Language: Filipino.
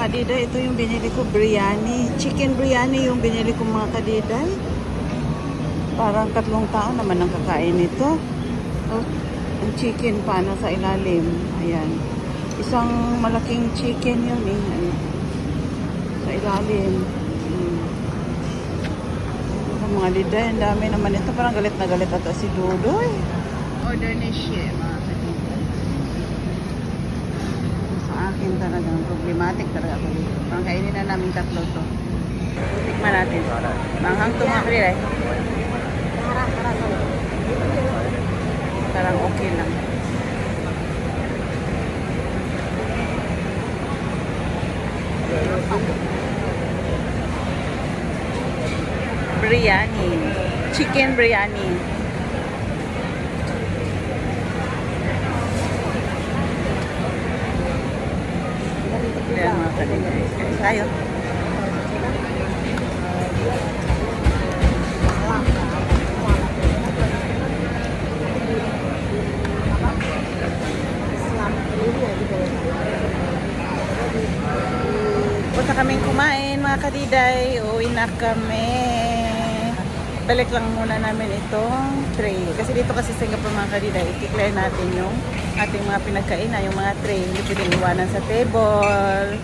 kadiday, ito yung binili ko, biryani. Chicken biryani yung binili ko mga kadiday. Parang 3 tao naman ang kakain nito. Oh, ang chicken pa nasa ilalim. Ayan. Isang malaking chicken yun eh. Ayan. Sa ilalim. Mga diday, ang dami naman ito. Parang galit na galit ata si Dudoy. Order ni siya, mga kadiday. Sa akin talagang problematic talaga ako dito. Parang kainin na namin 3 to. Tikman natin. Manghang to mga kadiday. Parang okay lang. Biryani. Chicken biryani. Ayan mga kadiday. Kain tayo. Punta kaming kumain mga kadiday. Uwi na kami. Balik lang muna namin itong tray. Kasi dito kasi Singapore mga kadiday, i-clear natin yung ating mga pinagkainan, yung mga tray. Hindi pwedeng iwanan sa table.